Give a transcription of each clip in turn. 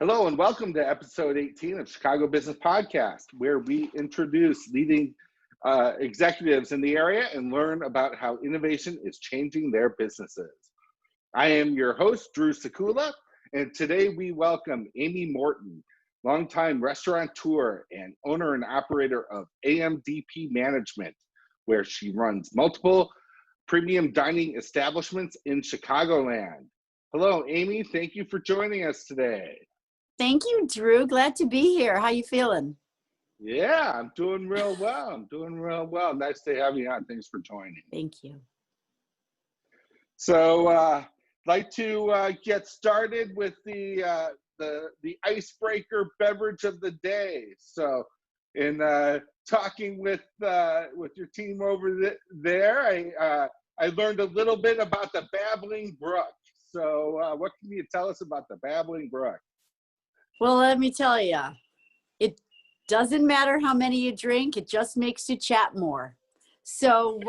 Hello and welcome to episode 18 of Chicago Business Podcast, where we introduce leading executives in the area and learn about how innovation is changing their businesses. I am your host, Drew Sekula, and today we welcome Amy Morton, longtime restaurateur and owner and operator of AMDP Management, where she runs multiple premium dining establishments in Chicagoland. Hello, Amy. Thank you for joining us today. Thank you, Drew. Glad to be here. How you feeling? Yeah, I'm doing real well. Nice to have you on. Thanks for joining. Thank you. So, I'd like to get started with the icebreaker beverage of the day. So, in talking with your team over there, I learned a little bit about the Babbling Brook. So, what can you tell us about the Babbling Brook? Well, let me tell you, it doesn't matter how many you drink, it just makes you chat more. So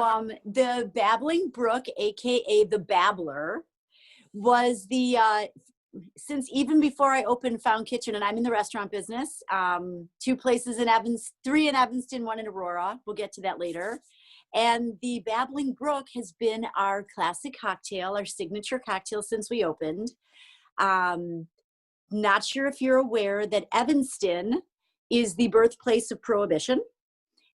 the Babbling Brook, AKA the Babbler, was since even before I opened Found Kitchen, and I'm in the restaurant business, 2 places in Evanston, 3 in Evanston, 1 in Aurora. We'll get to that later. And the Babbling Brook has been our classic cocktail, our signature cocktail since we opened. Not sure if you're aware that Evanston is the birthplace of Prohibition.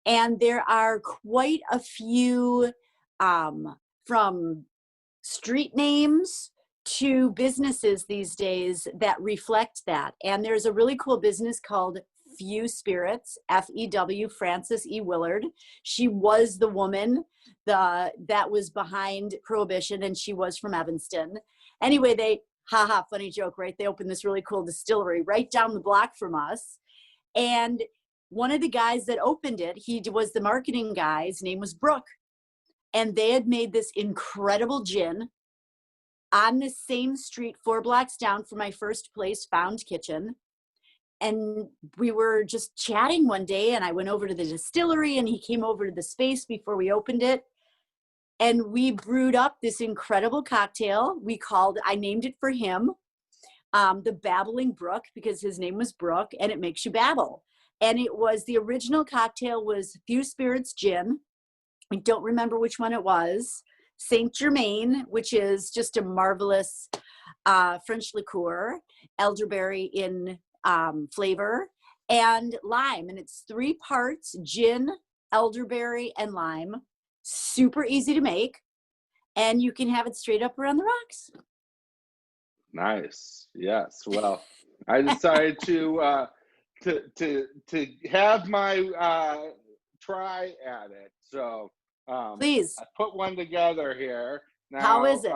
And there are quite a few, from street names to businesses these days that reflect that. And there's a really cool business called Few Spirits, F-E-W, Frances E. Willard. She was the woman that was behind Prohibition, and she was from Evanston. Anyway, funny joke, right? They opened this really cool distillery right down the block from us. And one of the guys that opened it, he was the marketing guy. His name was Brooke. And they had made this incredible gin on the same street 4 blocks down from my first place, Found Kitchen. And we were just chatting one day, and I went over to the distillery, and he came over to the space before we opened it. And we brewed up this incredible cocktail. I named it for him, the Babbling Brook, because his name was Brooke, and it makes you babble. And the original cocktail was Few Spirits Gin. I don't remember which one it was. Saint Germain, which is just a marvelous French liqueur, elderberry in flavor, and lime. And it's 3 parts gin, elderberry, and lime. Super easy to make, and you can have it straight up around the rocks. Nice. Yes. Well, I decided to have my try at it. So Please. I put one together here. Now, how is it?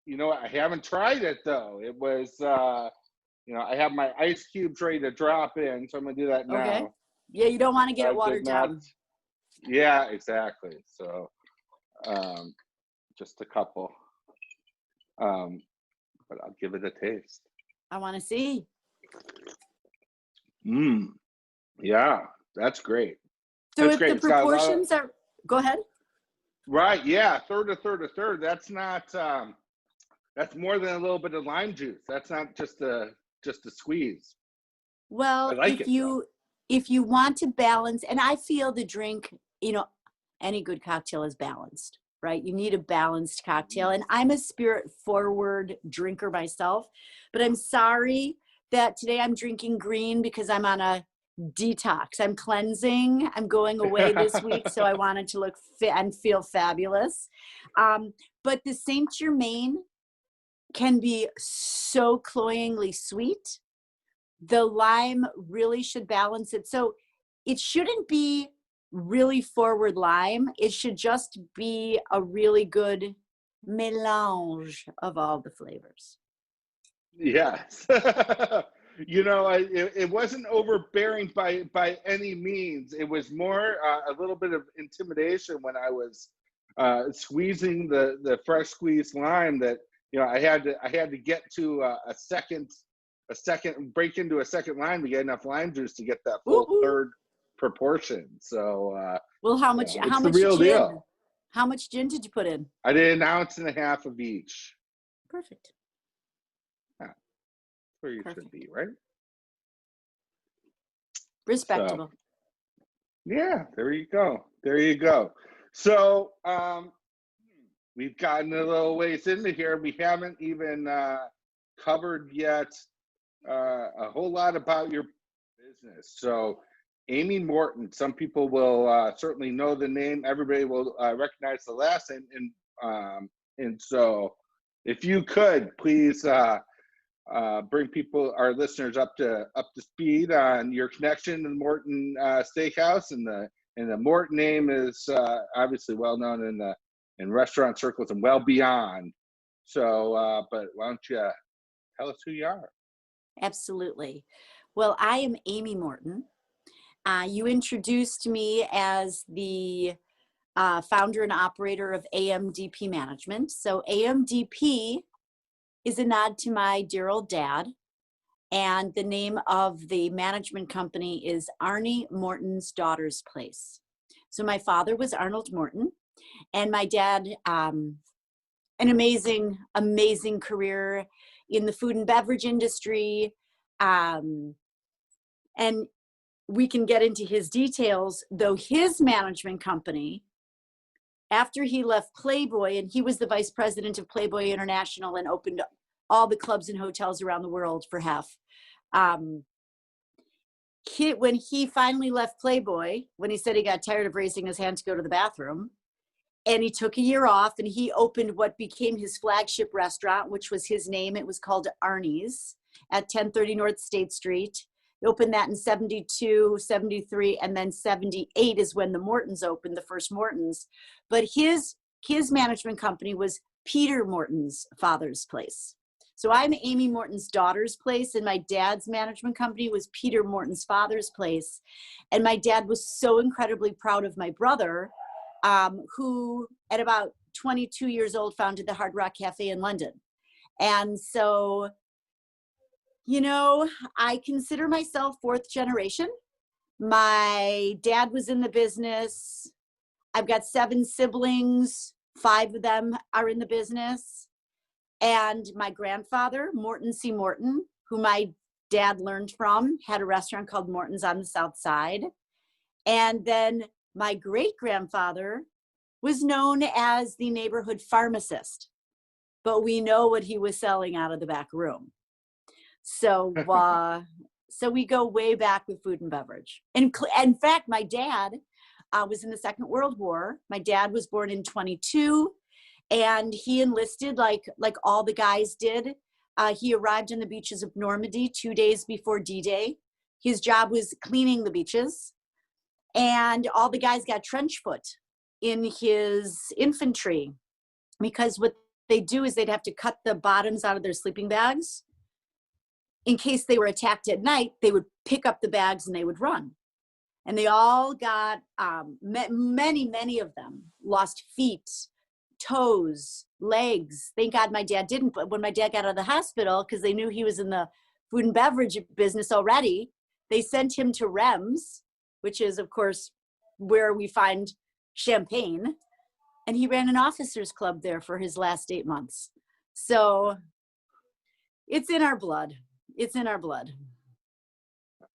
You know, I haven't tried it though. It was I have my ice cubes ready to drop in, so I'm gonna do that now. Okay. Yeah, you don't want to get it watered down. Yeah, exactly. So, just a couple, but I'll give it a taste. I want to see. Yeah, that's great. So if the proportions are, go ahead. Right. Yeah. Third. That's not. That's more than a little bit of lime juice. That's not just a squeeze. Well, if you want to balance, and I feel the drink, any good cocktail is balanced, right? You need a balanced cocktail. And I'm a spirit forward drinker myself, but I'm sorry that today I'm drinking green because I'm on a detox. I'm cleansing. I'm going away this week. So I wanted to look fit and feel fabulous. But the Saint Germain can be so cloyingly sweet. The lime really should balance it. So it shouldn't be really forward lime. It should just be a really good mélange of all the flavors. Yes. It wasn't overbearing by any means. It was more a little bit of intimidation when I was squeezing the fresh squeezed lime that, I had to get to a second break into a second lime to get enough lime juice to get that full third proportion. So well, how much the real gin? deal. How much gin did you put in? I did 1.5 ounces of each. Perfect. Yeah. where you Perfect. should be, right? Respectable. So, yeah, there you go. There you go. So, we've gotten a little ways into here. We haven't even covered yet a whole lot about your business. So, Amy Morton, some people will certainly know the name. Everybody will recognize the last name. And so, if you could, please bring our listeners up to speed on your connection to the Morton Steakhouse, and the Morton name is obviously well known in restaurant circles and well beyond. So, but why don't you tell us who you are? Absolutely. Well, I am Amy Morton. You introduced me as the founder and operator of AMDP Management. So AMDP is a nod to my dear old dad. And the name of the management company is Arnie Morton's Daughter's Place. So my father was Arnold Morton, and my dad, an amazing, amazing career in the food and beverage industry. And we can get into his details, though his management company, after he left Playboy, and he was the vice president of Playboy International and opened all the clubs and hotels around the world for half. When he finally left Playboy, when he said he got tired of raising his hand to go to the bathroom, and he took a year off, and he opened what became his flagship restaurant, which was his name. It was called Arnie's at 1030 North State Street. He opened that in 72, 73, and then 78 is when the Mortons opened, the first Mortons. But his management company was Peter Morton's father's place. So I'm Amy Morton's daughter's place, and my dad's management company was Peter Morton's father's place. And my dad was so incredibly proud of my brother, who at about 22 years old founded the Hard Rock Cafe in London. And so, you know, I consider myself fourth generation. My dad was in the business. I've got 7 siblings. 5 of them are in the business. And my grandfather, Morton C. Morton, who my dad learned from, had a restaurant called Morton's on the South Side. And then my great-grandfather was known as the neighborhood pharmacist, but we know what he was selling out of the back room. So, so we go way back with food and beverage. And in fact, my dad was in the Second World War. My dad was born in 22. And he enlisted like all the guys did. He arrived on the beaches of Normandy 2 days before D-Day. His job was cleaning the beaches. And all the guys got trench foot in his infantry, because what they do is they'd have to cut the bottoms out of their sleeping bags. In case they were attacked at night, they would pick up the bags and they would run. And they all got, many of them lost feet, toes, legs. Thank God my dad didn't. But when my dad got out of the hospital, because they knew he was in the food and beverage business already, they sent him to REMS, which is, of course, where we find champagne. And he ran an officers club there for his last 8 months. So it's in our blood. It's in our blood.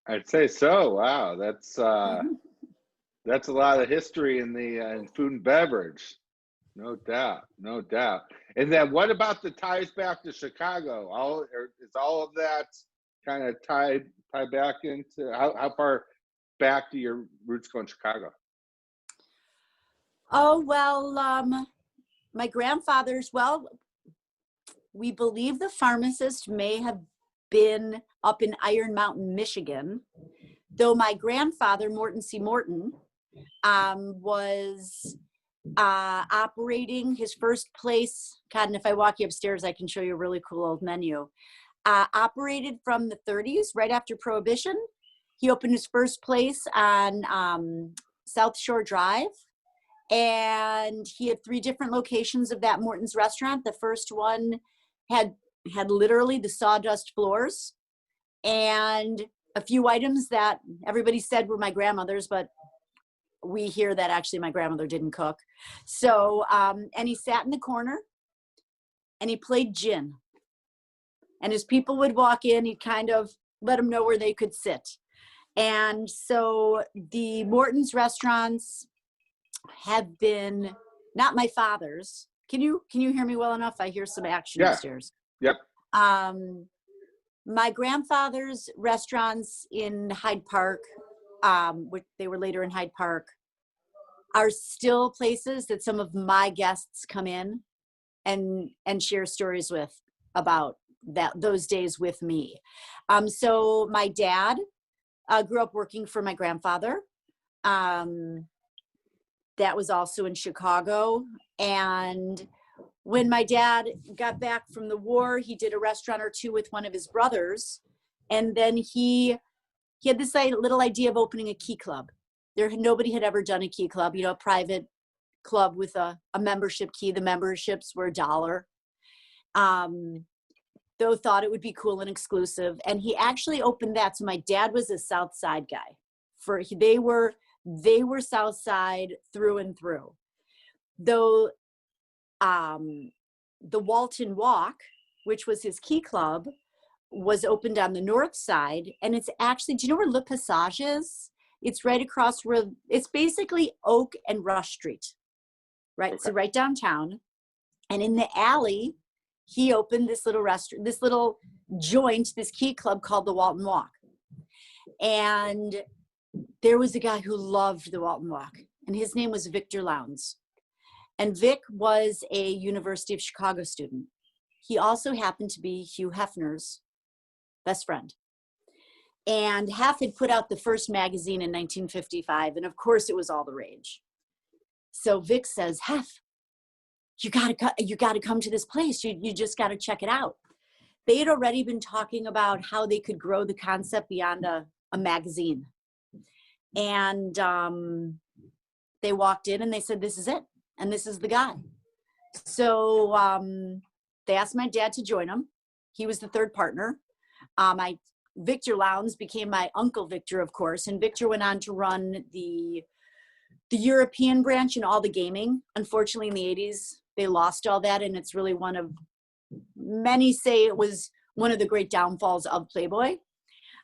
I'd say so. Wow, that's a lot of history in food and beverage. No doubt, no doubt. And then what about the ties back to Chicago? Is all of that kind of tied back into how far back do your roots go in Chicago? Oh, well, my grandfather's, we believe the pharmacist may have been up in Iron Mountain, Michigan, though my grandfather, Morton C. Morton, was operating his first place. God, and if I walk you upstairs, I can show you a really cool old menu. Operated from the 30s, right after Prohibition. He opened his first place on South Shore Drive. And he had 3 different locations of that Morton's restaurant. The first one had literally the sawdust floors and a few items that everybody said were my grandmother's, but we hear that actually my grandmother didn't cook. So, and he sat in the corner and he played gin. And as people would walk in, he'd kind of let them know where they could sit. And so the Morton's restaurants have been, not my father's. Can you hear me well enough? I hear some action upstairs. Yep. My grandfather's restaurants in Hyde Park, which they were later in Hyde Park, are still places that some of my guests come in and share stories with about those days with me. So my dad grew up working for my grandfather. That was also in Chicago. And when my dad got back from the war, he did a restaurant or two with one of his brothers. And then he had this little idea of opening a key club. Nobody had ever done a key club, a private club with a membership key. The memberships were $1. Though thought it would be cool and exclusive. And he actually opened that. So my dad was a South Side guy. They were South Side through and through. Though the Walton Walk, which was his key club, was opened on the north side. And it's actually, do you know where Le Passage is? It's right across it's basically Oak and Rush Street, right? Okay. So right downtown. And in the alley, he opened this little restaurant, this little joint, this key club called the Walton Walk. And there was a guy who loved the Walton Walk, and his name was Victor Lowndes. And Vic was a University of Chicago student. He also happened to be Hugh Hefner's best friend. And Hef had put out the first magazine in 1955, and of course it was all the rage. So Vic says, Hef, you gotta come to this place. You just gotta check it out. They had already been talking about how they could grow the concept beyond a magazine. And they walked in and they said, this is it. And this is the guy. So they asked my dad to join them. He was the third partner. Victor Lowndes became my Uncle Victor, of course. And Victor went on to run the European branch and all the gaming. Unfortunately, in the 80s, they lost all that. And it's really many say it was one of the great downfalls of Playboy.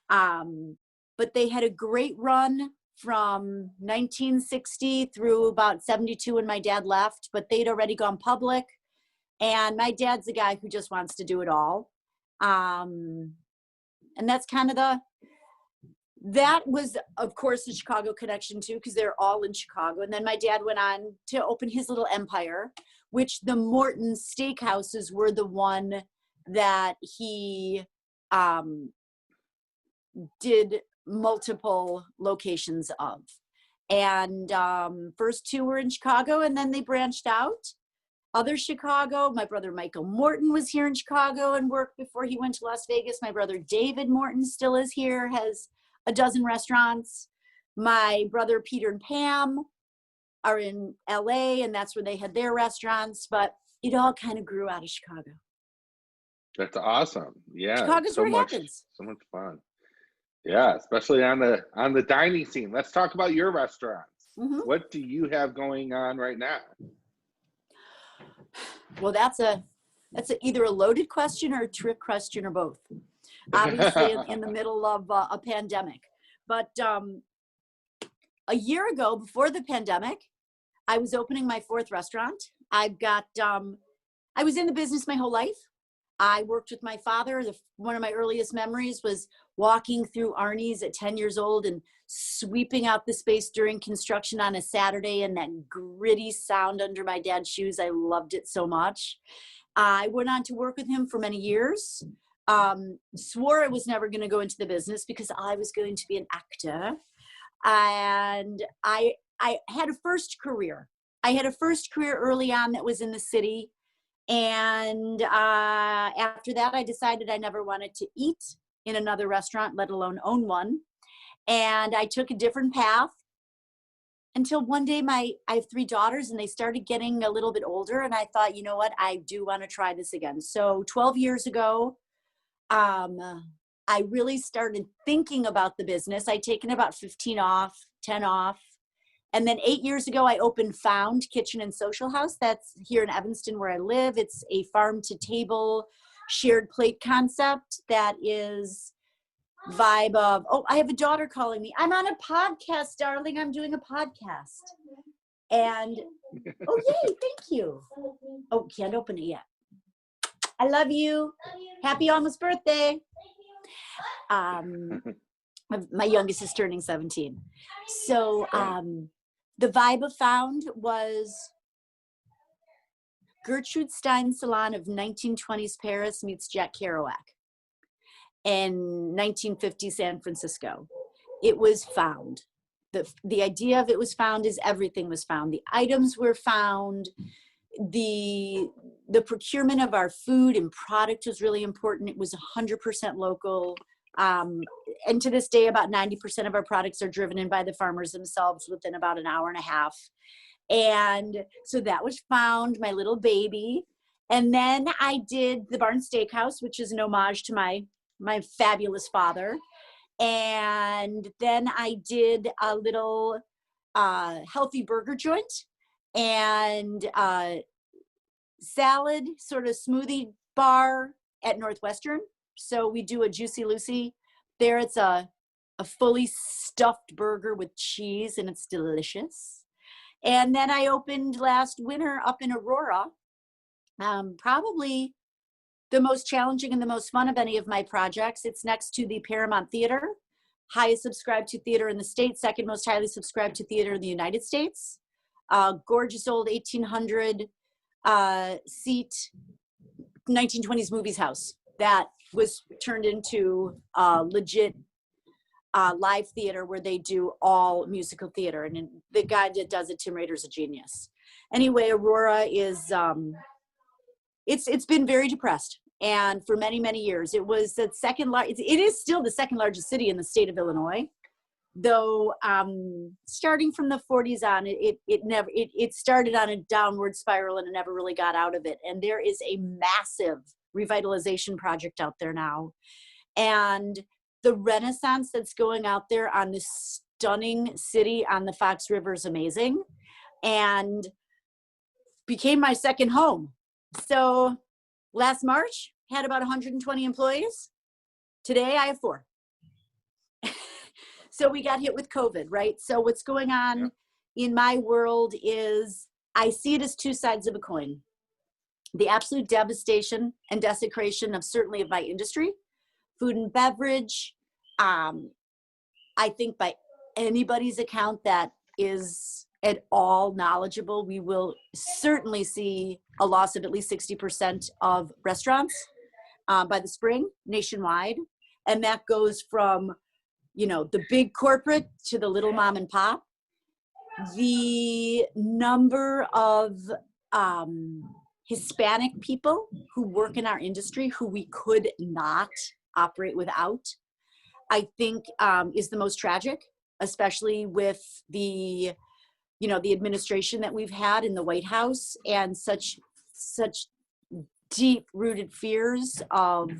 But they had a great run from 1960 through about 72 when my dad left, but they'd already gone public. And my dad's the guy who just wants to do it all. And that's kind of that was, of course, the Chicago connection too, because they're all in Chicago. And then my dad went on to open his little empire, which the Morton Steakhouses were the one that he did multiple locations of. And first two were in Chicago, and then they branched out. Other Chicago, my brother Michael Morton was here in Chicago and worked before he went to Las Vegas. My brother David Morton still is here, has a dozen restaurants. My brother Peter and Pam are in LA, and that's where they had their restaurants, but it all kind of grew out of Chicago. That's awesome. Yeah. Chicago's where it happens. So much fun. Yeah, especially on the dining scene. Let's talk about your restaurants. Mm-hmm. What do you have going on right now? Well, that's either a loaded question or a trick question or both. Obviously, in the middle of a pandemic. But a year ago, before the pandemic, I was opening my fourth restaurant. I was in the business my whole life. I worked with my father. One of my earliest memories was walking through Arnie's at 10 years old and sweeping out the space during construction on a Saturday, and that gritty sound under my dad's shoes. I loved it so much. I went on to work with him for many years. Swore I was never going to go into the business because I was going to be an actor. And I had a first career. I had a first career early on that was in the city. And after that, I decided I never wanted to eat in another restaurant, let alone own one. And I took a different path until one day I have 3 daughters and they started getting a little bit older. And I thought, you know what, I do want to try this again. So 12 years ago, I really started thinking about the business. I'd taken about 15 off, 10 off. And then 8 years ago, I opened Found Kitchen and Social House. That's here in Evanston where I live. It's a farm to table shared plate concept that is vibe of, oh, I have a daughter calling me. I'm on a podcast, darling. I'm doing a podcast. And, oh, yay, thank you. Oh, can't open it yet. I love you. Happy almost birthday. My youngest is turning 17. So the vibe of Found was Gertrude Stein salon of 1920s Paris meets Jack Kerouac in 1950 San Francisco. It was found. The idea of it was found is everything was found. The items were found. The procurement of our food and product was really important. It was 100% local. And to this day, about 90% of our products are driven in by the farmers themselves within about an hour and a half. And so that was Found, my little baby. And then I did the Morton Steakhouse, which is an homage to my fabulous father. And then I did a little healthy burger joint and salad sort of smoothie bar at Northwestern. So we do a Juicy Lucy there. It's a fully stuffed burger with cheese, and it's delicious. And then I opened last winter up in Aurora, probably the most challenging and the most fun of any of my projects. It's next to the Paramount Theater, highest subscribed to theater in the state, second most highly subscribed to theater in the United States. Gorgeous old 1800 seat 1920s movies house that was turned into a legit live theater where they do all musical theater. And the guy that does it, Tim Rader's a genius. Anyway, Aurora is, it's been very depressed. And for many, many years, it was the second largest, it is still the second largest city in the state of Illinois. Though starting from the 40s on, it started on a downward spiral and it never really got out of it. And there is a massive revitalization project out there now. And the renaissance that's going out there on this stunning city on the Fox River is amazing and became my second home. So last March, had about 120 employees. Today, I have 4. So we got hit with COVID, right? So what's going on in my world is I see it as 2 sides of a coin. The absolute devastation and desecration of certainly of my industry, food and beverage. I think by anybody's account that is at all knowledgeable, we will certainly see a loss of at least 60% of restaurants by the spring nationwide. And that goes from, you know, the big corporate to the little mom and pop. The number of Hispanic people who work in our industry who we could not operate without, I think is the most tragic, especially with the, you know, the administration that we've had in the White House and such deep rooted fears of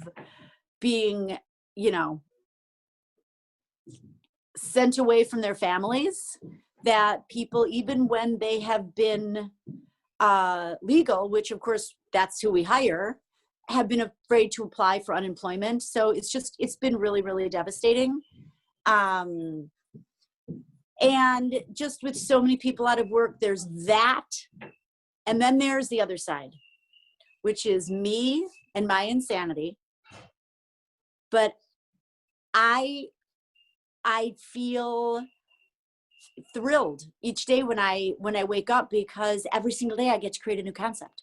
being, you know, sent away from their families, that people, even when they have been legal, which of course that's who we hire, have been afraid to apply for unemployment. So it's been really, really devastating. And just with so many people out of work, there's that. And then there's the other side, which is me and my insanity. But I feel thrilled each day when I wake up, because every single day I get to create a new concept.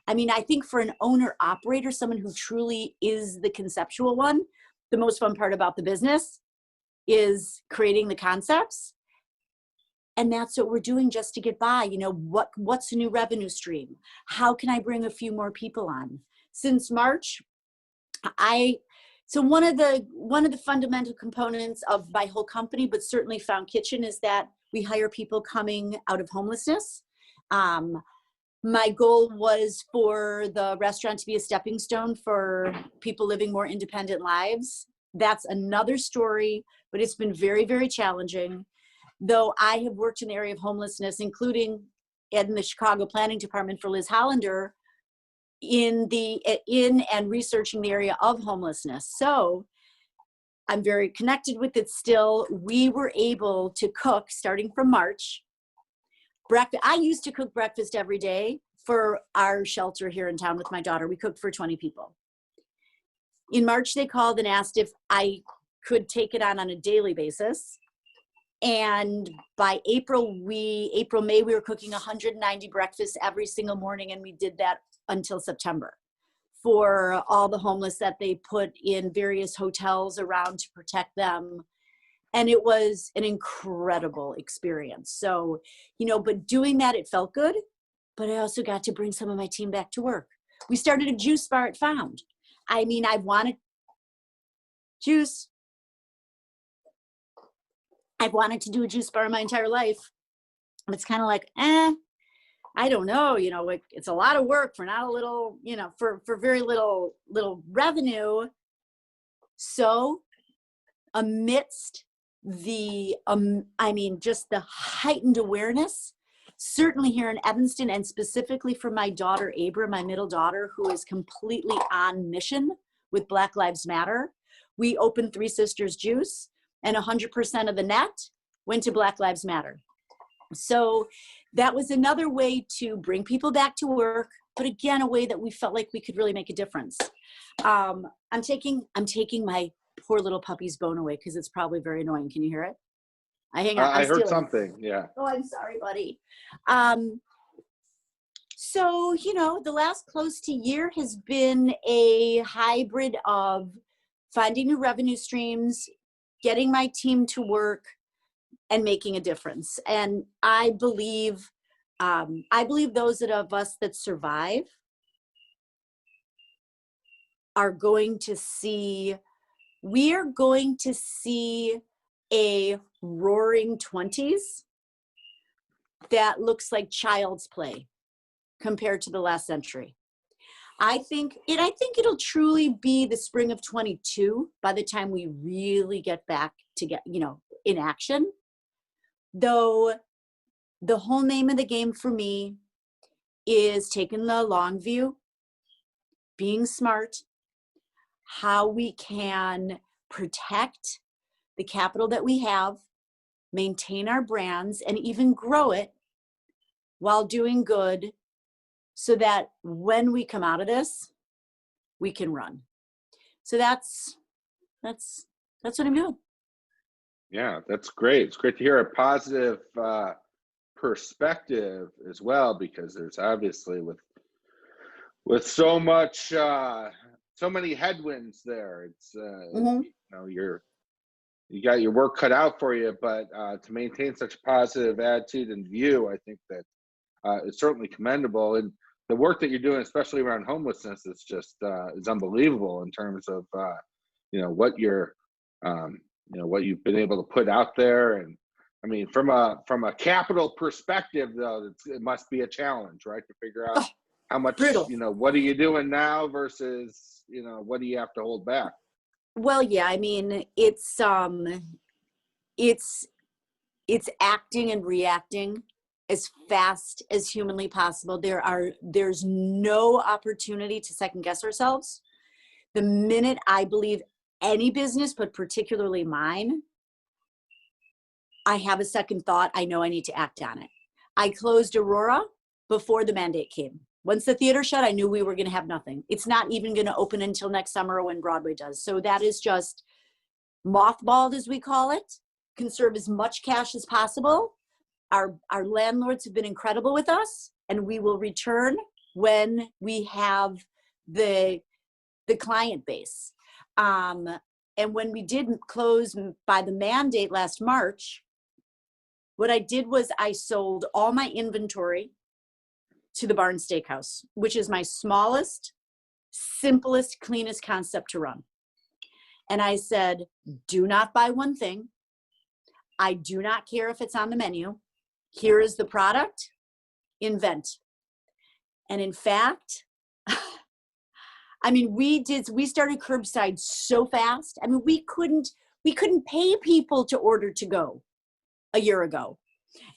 I mean, I think for an owner operator, someone who truly is the conceptual one, the most fun part about the business is creating the concepts. And that's what we're doing just to get by. You know, what's a new revenue stream? How can I bring a few more people on? Since March, so one of the fundamental components of my whole company, but certainly Found Kitchen, is that we hire people coming out of homelessness. My goal was for the restaurant to be a stepping stone for people living more independent lives. That's another story, but it's been very, very challenging. Though I have worked in the area of homelessness, including in the Chicago Planning Department for Liz Hollander, in and researching the area of homelessness. So I'm very connected with it still. We were able to cook starting from March. Breakfast. I used to cook breakfast every day for our shelter here in town with my daughter. We cooked for 20 people. In March, they called and asked if I could take it on a daily basis. And by May, we were cooking 190 breakfasts every single morning. And we did that until September for all the homeless that they put in various hotels around to protect them. And it was an incredible experience. So, but doing that, it felt good. But I also got to bring some of my team back to work. We started a juice bar at Found. I mean, I've wanted juice. I've wanted to do a juice bar my entire life. It's kind of like, I don't know, it's a lot of work for not a little, for very little revenue. So amidst the, just the heightened awareness, certainly here in Evanston, and specifically for my daughter, Abra, my middle daughter, who is completely on mission with Black Lives Matter, we opened Three Sisters Juice, and 100% of the net went to Black Lives Matter. So that was another way to bring people back to work, but again, a way that we felt like we could really make a difference. I'm taking my poor little puppy's bone away because it's probably very annoying. Can you hear it? Hang on. I heard something. Yeah. Oh, I'm sorry, buddy. So, the last close to year has been a hybrid of finding new revenue streams, getting my team to work, and making a difference. And I believe those of us that survive are going to see, we are going to see a roaring 20s that looks like child's play compared to the last century. I think it'll truly be the spring of 22 by the time we really get back to in action. Though the whole name of the game for me is taking the long view, being smart, how we can protect the capital that we have, maintain our brands, and even grow it while doing good, so that when we come out of this, we can run. So that's what I'm doing. Yeah, that's great. It's great to hear a positive perspective as well, because there's obviously with so much so many headwinds there. It's you got your work cut out for you, but to maintain such a positive attitude and view, I think that it's certainly commendable. And the work that you're doing, especially around homelessness, is just is unbelievable in terms of what you're what you've been able to put out there. And I mean, from a capital perspective, though, it must be a challenge, right, to figure out how much brutal. What are you doing now versus what do you have to hold back? Well, yeah, I mean, it's acting and reacting as fast as humanly possible. There's no opportunity to second guess ourselves. The minute I believe any business, but particularly mine, I have a second thought. I know I need to act on it. I closed Aurora before the mandate came. Once the theater shut, I knew we were going to have nothing. It's not even going to open until next summer when Broadway does. So that is just mothballed, as we call it. Conserve as much cash as possible. Our landlords have been incredible with us, and we will return when we have the client base. And when we didn't close by the mandate last March, what I did was I sold all my inventory to the Morton Steakhouse, which is my smallest, simplest, cleanest concept to run. And I said, do not buy one thing. I do not care if it's on the menu. Here is the product, invent. And in fact, I mean, we started curbside so fast. I mean, we couldn't pay people to order to go a year ago.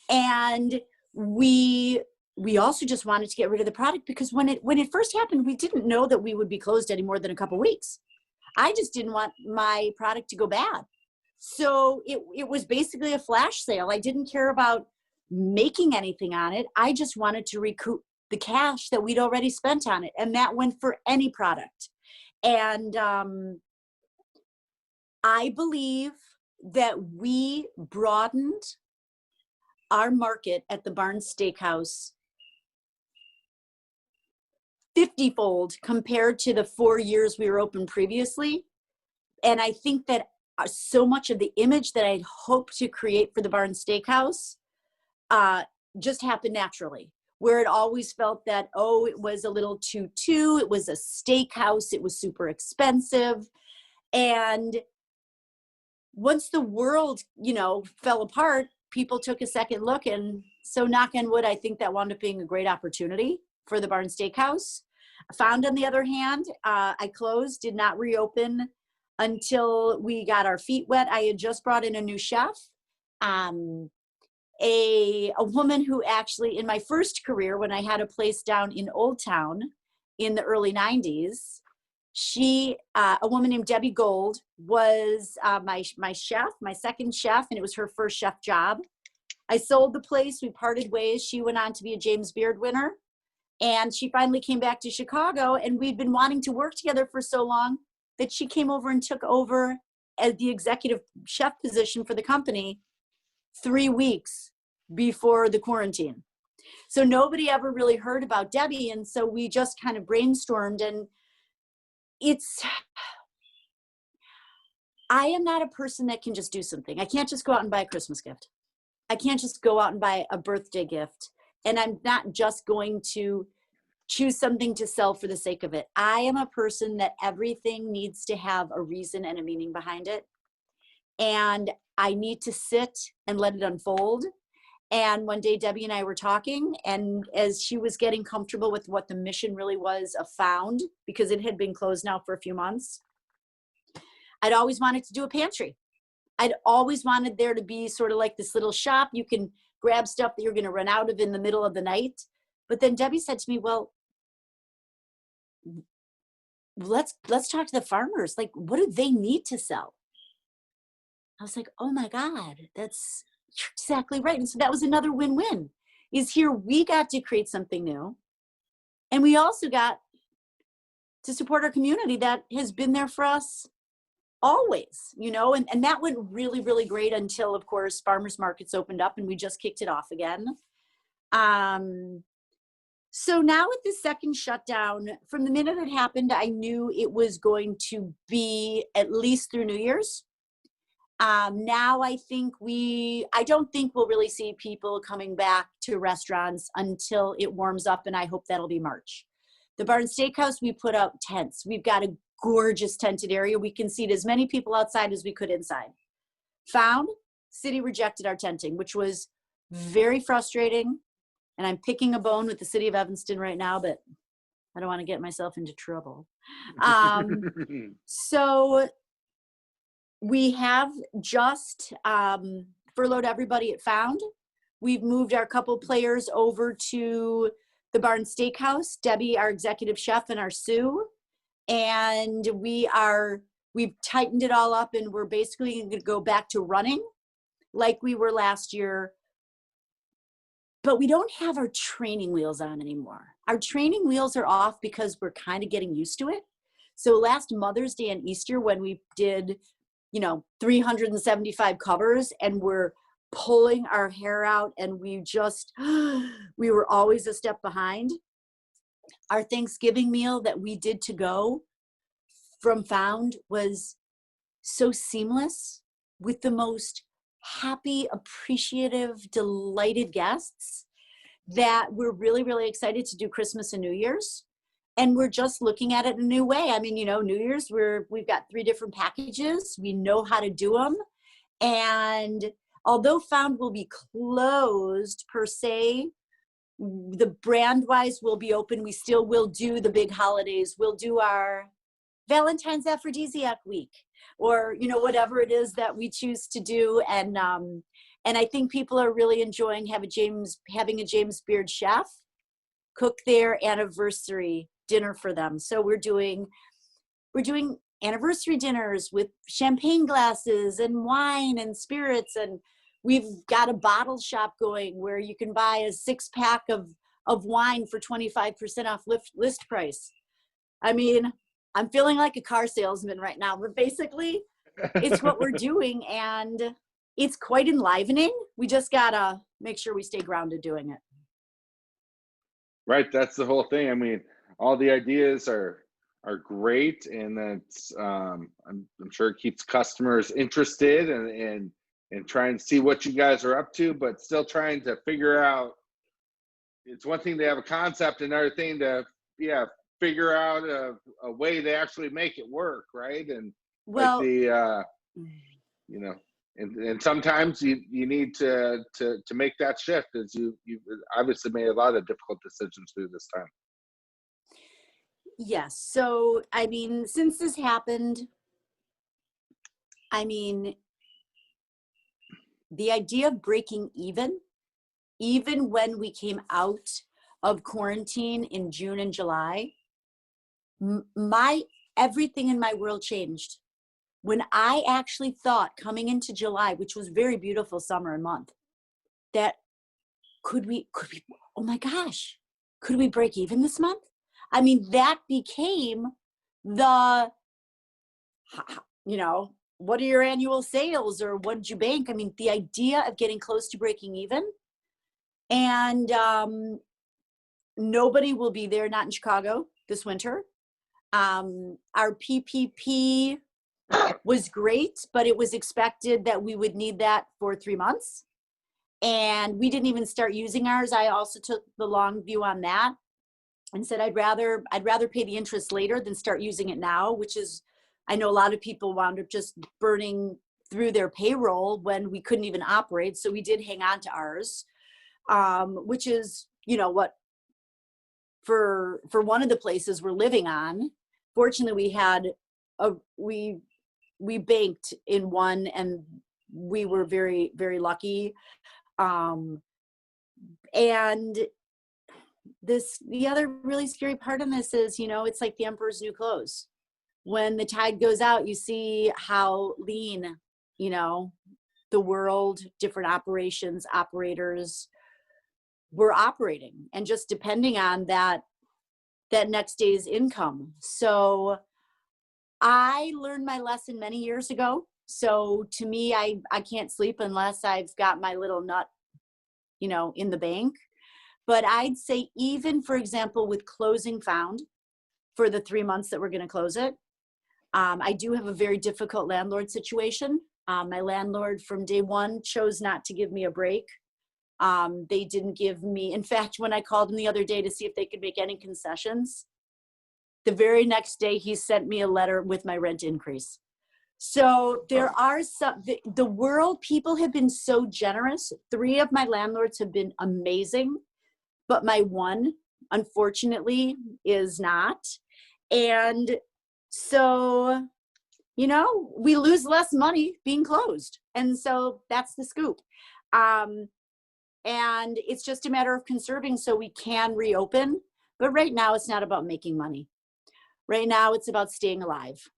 And we we also just wanted to get rid of the product because when it first happened, we didn't know that we would be closed any more than a couple weeks. I just didn't want my product to go bad. So it was basically a flash sale. I didn't care about making anything on it. I just wanted to recoup the cash that we'd already spent on it. And that went for any product. And I believe that we broadened our market at the Morton Steakhouse 50-fold compared to the 4 years we were open previously. And I think that so much of the image that I'd hoped to create for the Morton Steakhouse just happened naturally, where it always felt that, oh, it was a little too, it was a steakhouse, it was super expensive. And once the world, fell apart, people took a second look. And so knock on wood, I think that wound up being a great opportunity for the Morton Steakhouse. Found, on the other hand, I closed, did not reopen until we got our feet wet. I had just brought in a new chef, a woman who actually, in my first career, when I had a place down in Old Town in the early 90s, a woman named Debbie Gold was my chef, my second chef, and it was her first chef job. I sold the place, we parted ways. She went on to be a James Beard winner, and she finally came back to Chicago, and we'd been wanting to work together for so long that she came over and took over as the executive chef position for the company 3 weeks before the quarantine. So nobody ever really heard about Debbie. And so we just kind of brainstormed, and I am not a person that can just do something. I can't just go out and buy a Christmas gift. I can't just go out and buy a birthday gift. And I'm not just going to choose something to sell for the sake of it. I am a person that everything needs to have a reason and a meaning behind it. And I need to sit and let it unfold. And one day Debbie and I were talking, and as she was getting comfortable with what the mission really was of Found, because it had been closed now for a few months, I'd always wanted to do a pantry. I'd always wanted there to be sort of like this little shop. You can grab stuff that you're going to run out of in the middle of the night. But then Debbie said to me, well, let's talk to the farmers. Like, what do they need to sell? I was like, oh my God, that's exactly right. And so that was another win-win, is here we got to create something new. And we also got to support our community that has been there for us always, and that went really, really great until, of course, farmers markets opened up and we just kicked it off again. So now with the second shutdown, from the minute it happened, I knew it was going to be at least through New Year's. Now I don't think we'll really see people coming back to restaurants until it warms up, and I hope that'll be March. The Morton Steakhouse, we put up tents. We've got a gorgeous tented area. We can seat as many people outside as we could inside. Found, city rejected our tenting, which was very frustrating. And I'm picking a bone with the city of Evanston right now, but I don't want to get myself into trouble. So we have just furloughed everybody at Found. We've moved our couple players over to the Morton Steakhouse, Debbie, our executive chef, and our Sue. And we've tightened it all up, and we're basically going to go back to running like we were last year. But we don't have our training wheels on anymore. Our training wheels are off because we're kind of getting used to it. So last Mother's Day and Easter, when we did, 375 covers, and we're pulling our hair out, and we were always a step behind. Our Thanksgiving meal that we did to go from Found was so seamless, with the most happy, appreciative, delighted guests, that we're really, really excited to do Christmas and New Year's. And we're just looking at it a new way. I mean, New Year's, we've got 3 different packages. We know how to do them. And although Found will be closed per se, the brand-wise will be open. We still will do the big holidays. We'll do our Valentine's Aphrodisiac Week, or whatever it is that we choose to do. And I think people are really enjoying having a James Beard chef. cook their anniversary dinner for them. So we're doing anniversary dinners with champagne glasses and wine and spirits, and we've got a bottle shop going where you can buy a 6-pack of wine for 25% off list price. I mean, I'm feeling like a car salesman right now, but basically it's what we're doing, and it's quite enlivening. We just gotta make sure we stay grounded doing it. Right, that's the whole thing. I mean, all the ideas are great, and that's I'm sure it keeps customers interested and trying to see what you guys are up to, but still trying to figure out. It's one thing to have a concept, another thing to figure out a way to actually make it work, right? And like Well, you know, and sometimes you need to make that shift, as you obviously made a lot of difficult decisions through this time. yes. So, I mean, since this happened, I mean, the idea of breaking even when we came out of quarantine in June and July, everything in my world changed. When I actually thought coming into July, which was very beautiful summer and month, that could we, oh my gosh, could we break even this month? I mean, that became the, what are your annual sales, or what did you bank? I mean, the idea of getting close to breaking even, and nobody will be there, not in Chicago this winter. Our PPP was great, but it was expected that we would need that for 3 months. And we didn't even start using ours. I also took the long view on that and said, I'd rather pay the interest later than start using it now, which is, I know a lot of people wound up just burning through their payroll when we couldn't even operate. So we did hang on to ours, which is, what, for one of the places we're living on, fortunately we banked in one, and we were very, very lucky. And the other really scary part of this is, it's like the emperor's new clothes. When the tide goes out, you see how lean, the world, different operators were operating, and just depending on that next day's income. So I learned my lesson many years ago. So to me, I can't sleep unless I've got my little nut, in the bank. But I'd say, even, for example, with closing found for the 3 months that we're going to close it, I do have a very difficult landlord situation. My landlord from day one chose not to give me a break. They didn't give me, in fact, when I called him the other day to see if they could make any concessions, the very next day he sent me a letter with my rent increase. So there are the world, people have been so generous. 3 of my landlords have been amazing, but my one, unfortunately, is not. And so, we lose less money being closed. And so that's the scoop. And it's just a matter of conserving so we can reopen. But right now, it's not about making money. Right now, it's about staying alive.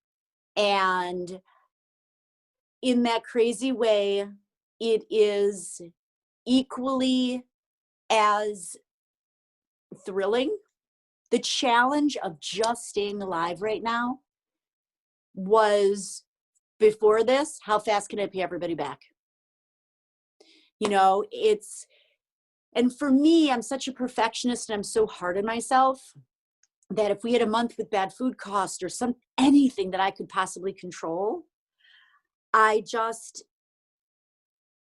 And in that crazy way, it is equally as thrilling. The challenge of just staying alive right now was, before this, how fast can I pay everybody back? And for me, I'm such a perfectionist, and I'm so hard on myself that if we had a month with bad food cost or anything that I could possibly control, I just,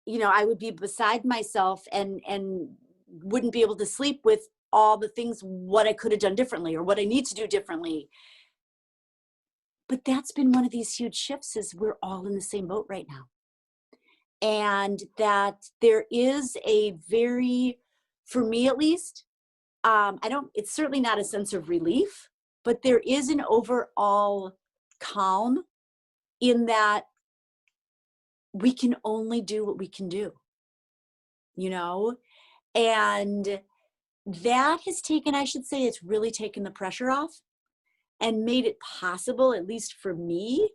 I would be beside myself and wouldn't be able to sleep with all the things, what I could have done differently or what I need to do differently. But that's been one of these huge shifts, is we're all in the same boat right now. And that there is a very, for me at least, it's certainly not a sense of relief, but there is an overall calm in that we can only do what we can do, and that has taken, I should say, it's really taken the pressure off and made it possible, at least for me,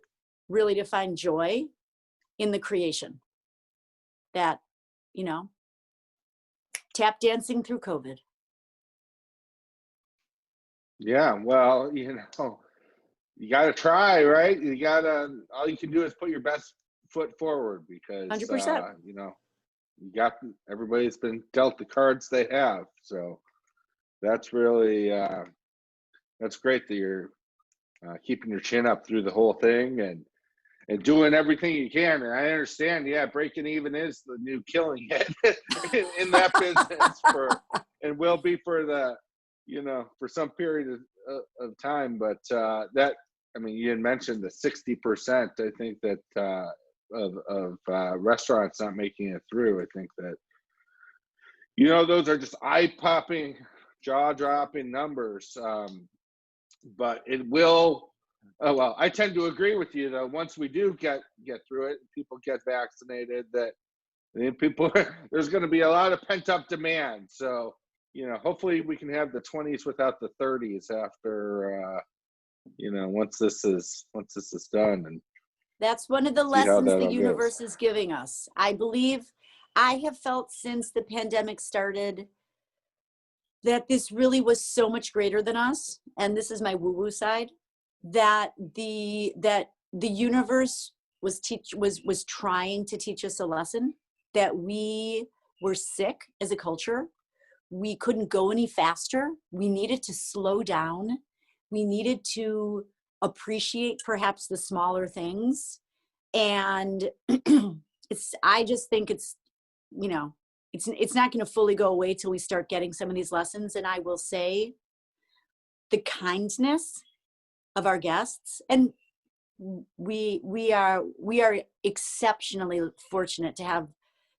really to find joy in the creation. That, you know, tap dancing through COVID. Yeah, well, you got to try, right? All you can do is put your best foot forward because, 100%. everybody's been dealt the cards they have. So that's really, that's great that you're keeping your chin up through the whole thing and doing everything you can. And I understand, breaking even is the new killing it in that business and will be for the, for some period of time. But you had mentioned the 60%, I think that of restaurants not making it through. I think that, those are just eye-popping, jaw-dropping numbers. But it will, I tend to agree with you though. Once we do get through it, people get vaccinated, that there's going to be a lot of pent-up demand. So, hopefully we can have the 20s without the 30s after, once this is done. And that's one of the lessons the universe is giving us. I believe I have felt since the pandemic started that this really was so much greater than us. And this is my woo-woo side, that the universe was trying to teach us a lesson, that we were sick as a culture. We couldn't go any faster. We needed to slow down. We needed to appreciate perhaps the smaller things. And I just think it's not going to fully go away till we start getting some of these lessons. And I will say the kindness of our guests, and we are exceptionally fortunate to have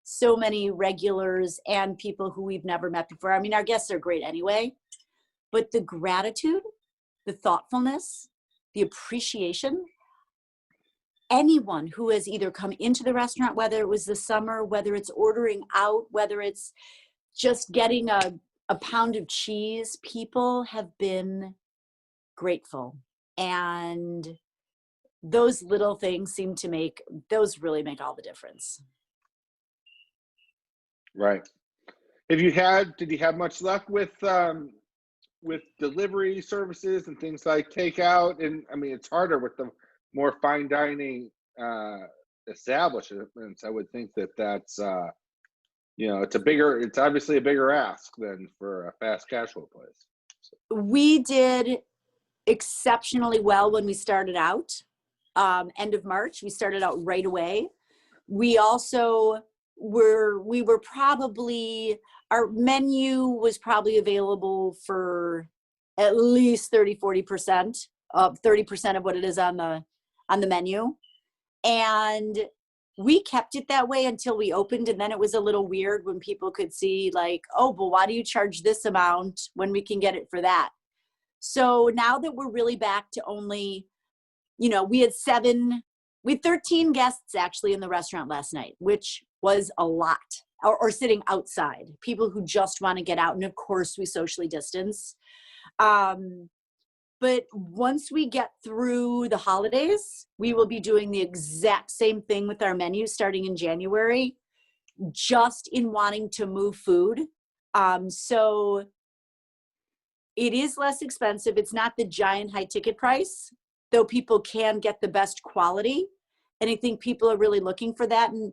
so many regulars and people who we've never met before. I mean, our guests are great anyway, but the gratitude, the thoughtfulness, the appreciation, anyone who has either come into the restaurant, whether it was the summer, whether it's ordering out, whether it's just getting a pound of cheese, people have been grateful. And those little things really make all the difference. Right. Did you have much luck with delivery services and things like takeout? And I mean, it's harder with the more fine dining establishments. I would think that's it's obviously a bigger ask than for a fast casual place. So. We did exceptionally well when we started out. End of March, we started out right away. We also were probably, our menu was probably available for at least 40% of what it is on the menu. And we kept it that way until we opened. And then it was a little weird when people could see like, oh, but why do you charge this amount when we can get it for that? So now that we're really back to only, we had 13 guests actually in the restaurant last night, which was a lot, or sitting outside, people who just want to get out. And of course we socially distance. But once we get through the holidays, we will be doing the exact same thing with our menu starting in January, just in wanting to move food. So it is less expensive. It's not the giant high ticket price, though people can get the best quality. And I think people are really looking for that. And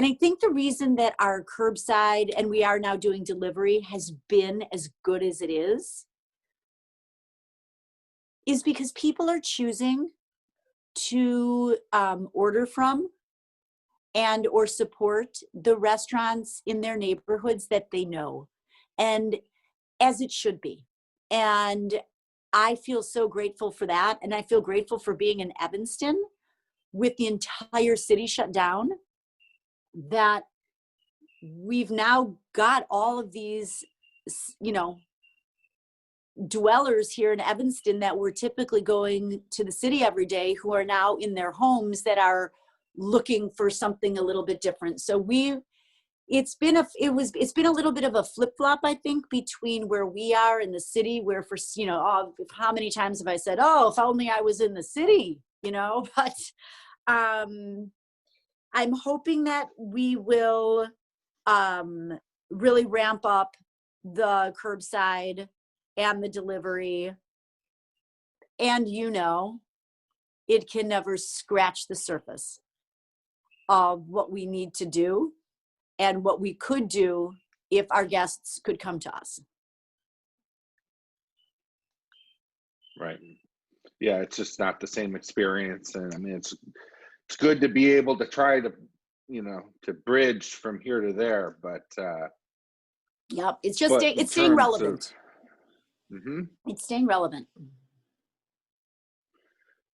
I think the reason that our curbside, and we are now doing delivery, has been as good as it is because people are choosing to order from and or support the restaurants in their neighborhoods that they know, and as it should be. And I feel so grateful for that. And I feel grateful for being in Evanston with the entire city shut down, that we've now got all of these, dwellers here in Evanston that were typically going to the city every day, who are now in their homes that are looking for something a little bit different. So it's been a little bit of a flip-flop, I think, between where we are in the city, where for, how many times have I said, oh, if only I was in the city, but I'm hoping that we will really ramp up the curbside and the delivery. And it can never scratch the surface of what we need to do and what we could do if our guests could come to us. Right. Yeah, it's just not the same experience. And I mean, it's good to be able to try to, to bridge from here to there, but yep, it's just it's staying relevant. It's staying relevant.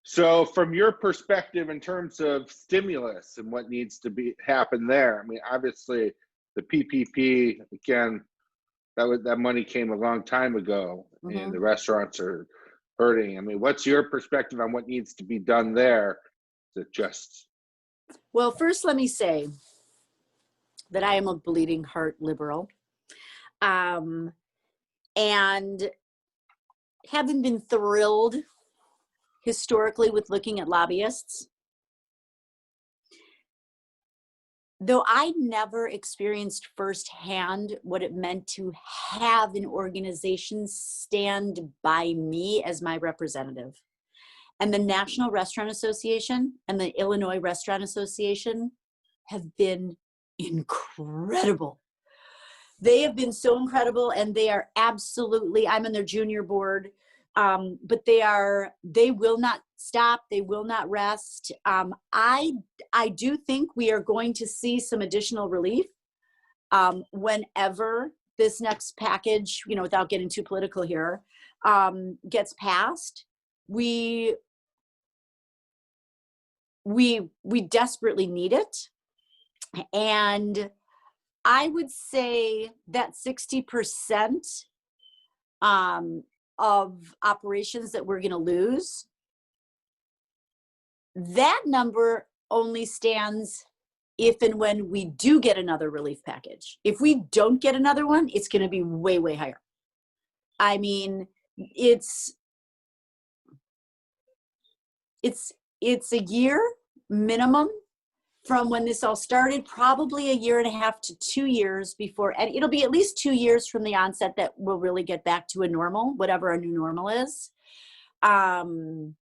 So from your perspective, in terms of stimulus and what needs to happen there, I mean, obviously the PPP, again, that money came a long time ago, and the restaurants are hurting. I mean, what's your perspective on what needs to be done there? Well, first, let me say that I am a bleeding heart liberal, and haven't been thrilled historically with looking at lobbyists. Though I never experienced firsthand what it meant to have an organization stand by me as my representative. And the National Restaurant Association and the Illinois Restaurant Association have been incredible. They have been so incredible, and they are absolutely, I'm on their junior board, but they will not stop. They will not rest. I do think we are going to see some additional relief whenever this next package, without getting too political here, gets passed. We desperately need it. And I would say that 60% of operations that we're going to lose, that number only stands if and when we do get another relief package. If we don't get another one, it's going to be way, way higher. I mean, it's a year minimum from when this all started, probably a year and a half to 2 years before, and it'll be at least 2 years from the onset that we'll really get back to a normal, whatever our new normal is. And,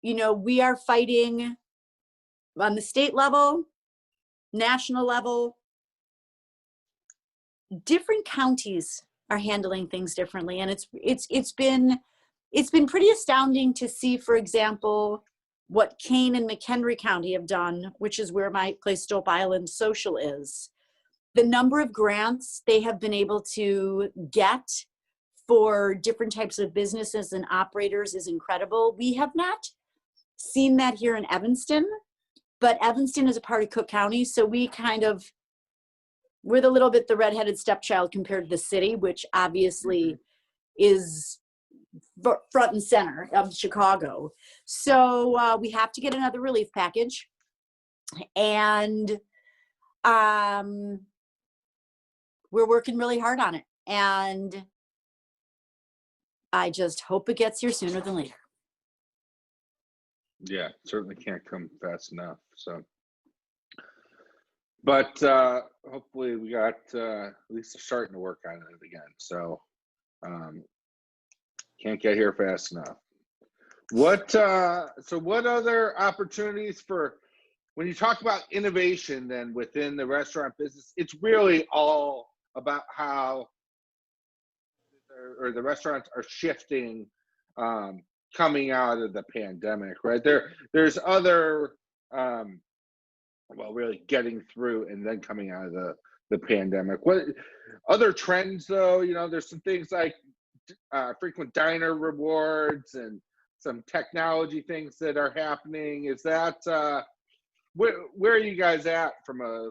we are fighting on the state level, national level. Different counties are handling things differently. And it's been pretty astounding to see, for example, what Kane and McHenry County have done, which is where my place Stolp Island Social is. The number of grants they have been able to get for different types of businesses and operators is incredible. We have not seen that here in Evanston, but Evanston is a part of Cook County, so we're the little bit the redheaded stepchild compared to the city, which obviously is front and center of Chicago. So we have to get another relief package, and we're working really hard on it. And I just hope it gets here sooner than later. Yeah, certainly can't come fast enough. So, but hopefully we got at least starting to work on it again. So can't get here fast enough. What other opportunities for, when you talk about innovation then within the restaurant business, it's really all about how the restaurants are shifting coming out of the pandemic, right? There's other really getting through and then coming out of the pandemic. What other trends though? There's some things like frequent diner rewards and some technology things that are happening. Is that where are you guys at from a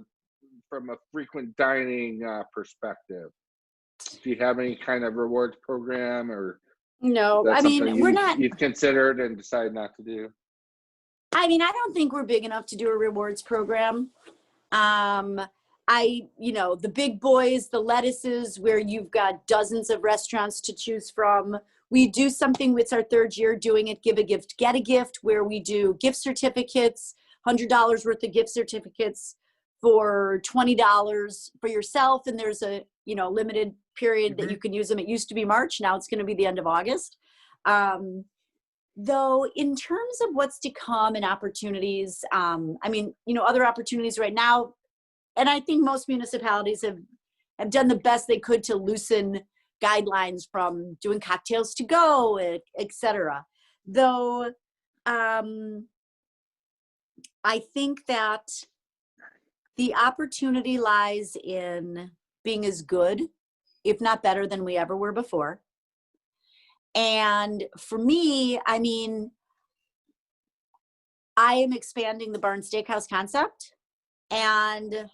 frequent dining perspective? Do you have any kind of rewards program, or no? I mean, we're not. You've considered and decided not to do. I mean, I don't think we're big enough to do a rewards program. The big boys, the lettuces, where you've got dozens of restaurants to choose from. We do something with our third year doing it, Give a Gift, Get a Gift, where we do gift certificates, $100 worth of gift certificates for $20 for yourself. And there's a, limited period that you can use them. It used to be March. Now it's going to be the end of August. Though in terms of what's to come and opportunities, other opportunities right now, and I think most municipalities have done the best they could to loosen guidelines from doing cocktails to go, et cetera. Though I think that the opportunity lies in being as good, if not better, than we ever were before. And for me, I am expanding the Morton Steakhouse concept, and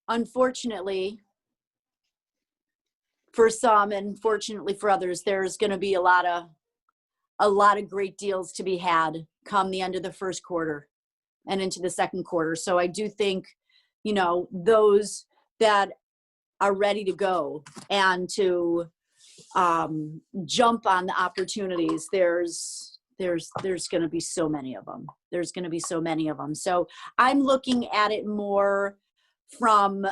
unfortunately for some and fortunately for others, there's going to be a lot of great deals to be had come the end of the first quarter and into the second quarter. So I do think, those that are ready to go and to jump on the opportunities, there's going to be so many of them. There's going to be so many of them. So I'm looking at it more from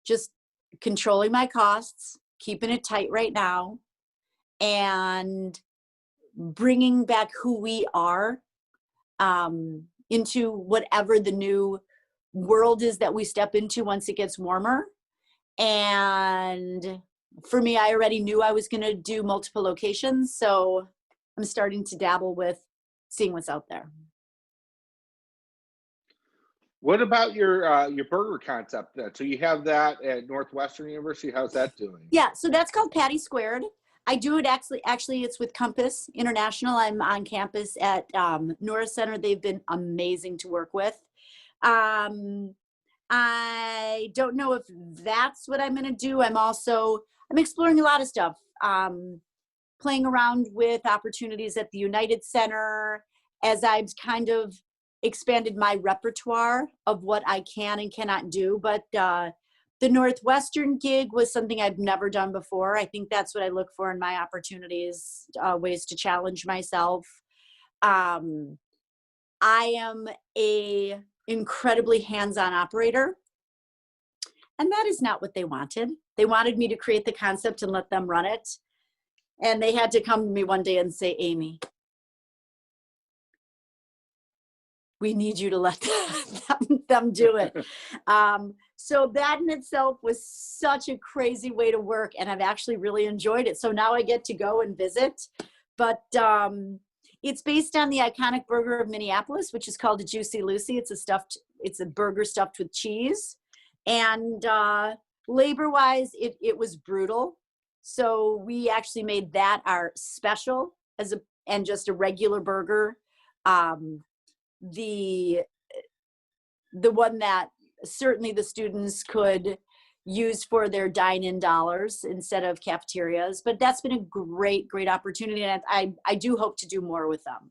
just controlling my costs, keeping it tight right now, and bringing back who we are into whatever the new world is that we step into once it gets warmer. And for me, I already knew I was going to do multiple locations, so I'm starting to dabble with seeing what's out there. What about your burger concept? So you have that at Northwestern University. How's that doing? Yeah, so that's called Patty Squared. I do it actually it's with Compass International. I'm on campus at Norris Center. They've been amazing to work with. I don't know if that's what I'm going to do. I'm exploring a lot of stuff, playing around with opportunities at the United Center as I've kind of expanded my repertoire of what I can and cannot do. But the Northwestern gig was something I've never done before. I think that's what I look for in my opportunities, ways to challenge myself. I am a incredibly hands-on operator, and that is not what they wanted. They wanted me to create the concept and let them run it. And they had to come to me one day and say, Amy, we need you to let them do it. So that in itself was such a crazy way to work, and I've actually really enjoyed it. So now I get to go and visit. But it's based on the iconic burger of Minneapolis, which is called a Juicy Lucy. It's a burger stuffed with cheese. And labor-wise, it was brutal. So we actually made that our special and just a regular burger. The one that certainly the students could use for their dine-in dollars instead of cafeterias, but that's been a great opportunity, and I do hope to do more with them.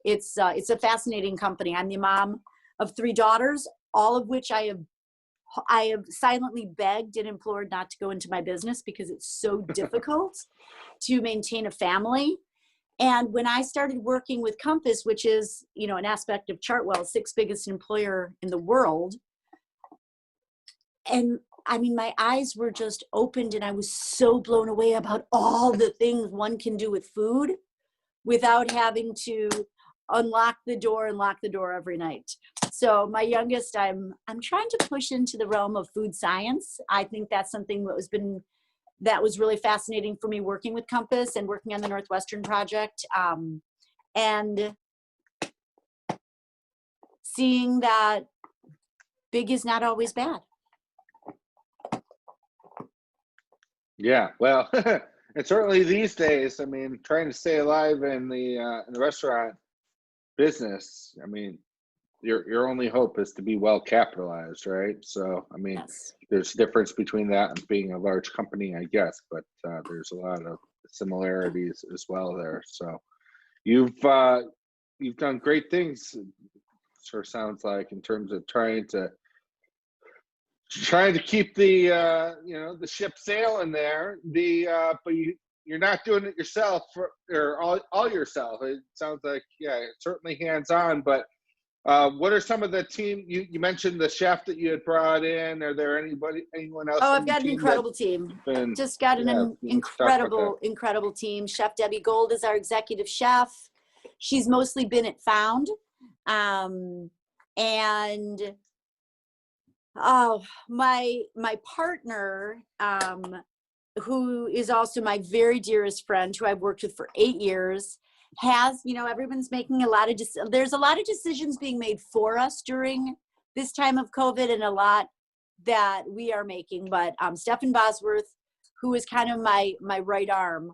It's a fascinating company. I'm the mom of 3 daughters, all of which I have silently begged and implored not to go into my business because it's so difficult to maintain a family. And when I started working with Compass, which is, an aspect of Chartwell, 6th biggest employer in the world, and my eyes were just opened, and I was so blown away about all the things one can do with food without having to unlock the door and lock the door every night. So my youngest, I'm trying to push into the realm of food science. I think that's something that was really fascinating for me working with Compass and working on the Northwestern project, and seeing that big is not always bad. Yeah, well, and certainly these days, trying to stay alive in the restaurant business, your only hope is to be well capitalized, right? So, Yes. There's a difference between that and being a large company, I guess, but there's a lot of similarities as well there. So you've you've done great things. It sure sounds like, in terms of trying to keep the the ship sailing there. But you're not doing it yourself or all yourself. It sounds like, yeah, certainly hands on. But what are some of the team? You mentioned the chef that you had brought in. Are there anyone else? Oh, on I've your got an team incredible team. been, Just got yeah, an let's talk about that. incredible team. Chef Debbie Gold is our executive chef. She's mostly been at Found. And oh, my partner, who is also my very dearest friend, who I've worked with for 8 years, has, everyone's making there's a lot of decisions being made for us during this time of COVID, and a lot that we are making. But Stephen Bosworth, who is kind of my right arm,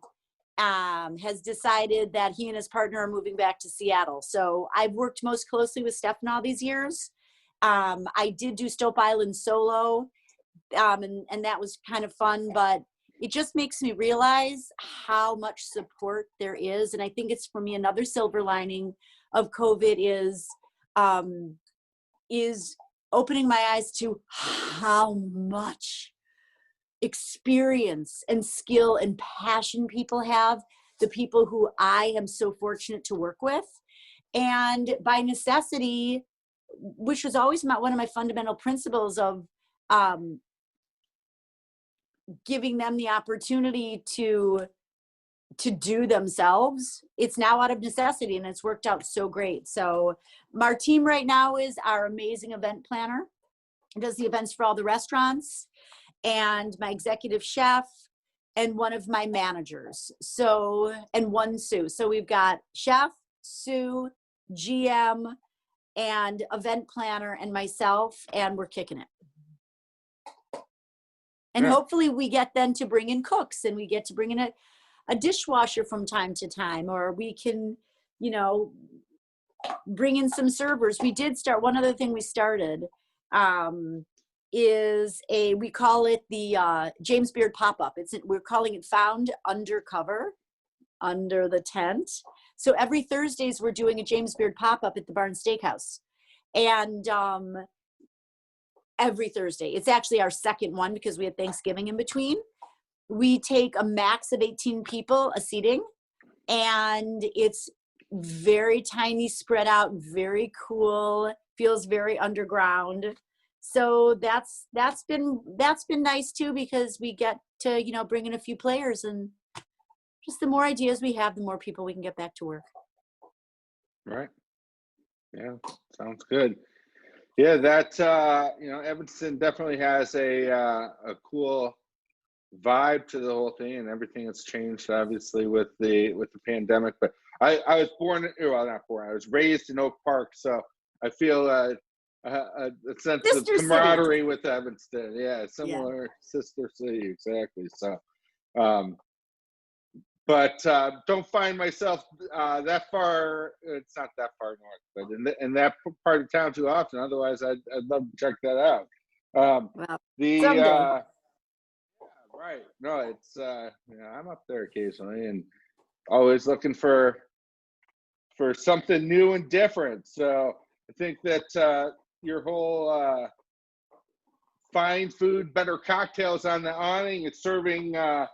has decided that he and his partner are moving back to Seattle. So I've worked most closely with Stephen all these years. I did do Stolp Island solo, and that was kind of fun, but it just makes me realize how much support there is. And I think it's, for me, another silver lining of COVID is opening my eyes to how much experience and skill and passion people have, the people who I am so fortunate to work with. And by necessity, which was always one of my fundamental principles of giving them the opportunity to do themselves, it's now out of necessity, and it's worked out so great. So our team right now is our amazing event planner, does the events for all the restaurants, and my executive chef, and one of my managers. So, and one Sue. So we've got chef, Sue, GM, and event planner, and myself, and we're kicking it. And hopefully we get then to bring in cooks, and we get to bring in a dishwasher from time to time, or we can, bring in some servers. We did start, one other thing we started is we call it the James Beard pop-up. We're calling it Found Undercover, under the tent. So every Thursdays we're doing a James Beard pop-up at the Morton Steakhouse. And every Thursday, it's actually our second one because we had Thanksgiving in between. We take a max of 18 people a seating, and it's very tiny, spread out, very cool, feels very underground. So that's been nice too, because we get to, bring in a few players, and just the more ideas we have, the more people we can get back to work. Right. Yeah, sounds good. Yeah, that Evanston definitely has a cool vibe to the whole thing, and everything has changed obviously with the pandemic. But I was I was raised in Oak Park, so I feel a sense Sister of camaraderie city. with Evanston. Yeah, similar sister city, exactly. So but don't find myself that far. It's not that far north, but in that part of town too often. Otherwise, I'd love to check that out. Well, someday. Right. No, it's I'm up there occasionally, and always looking for something new and different. So I think that your whole fine food, better cocktails on the awning, it's serving. I've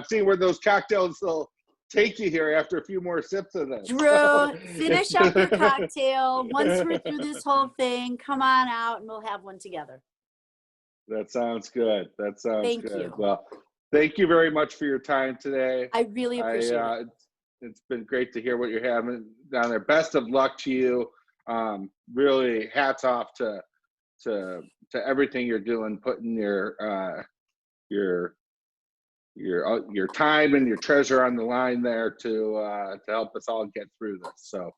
seen where those cocktails will take you here after a few more sips of this. Drew, finish up your cocktail. Once we're through this whole thing, come on out and we'll have one together. That sounds good. That sounds Thank good. you. Well, thank you very much for your time today. I really appreciate it. It's been great to hear what you're having down there. Best of luck to you. Really, hats off to everything you're doing, putting your time and your treasure on the line there to help us all get through this. So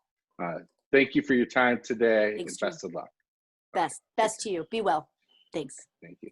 thank you for your time today. Thanks, and best of luck. Best to you. Be well. Thanks. Thank you.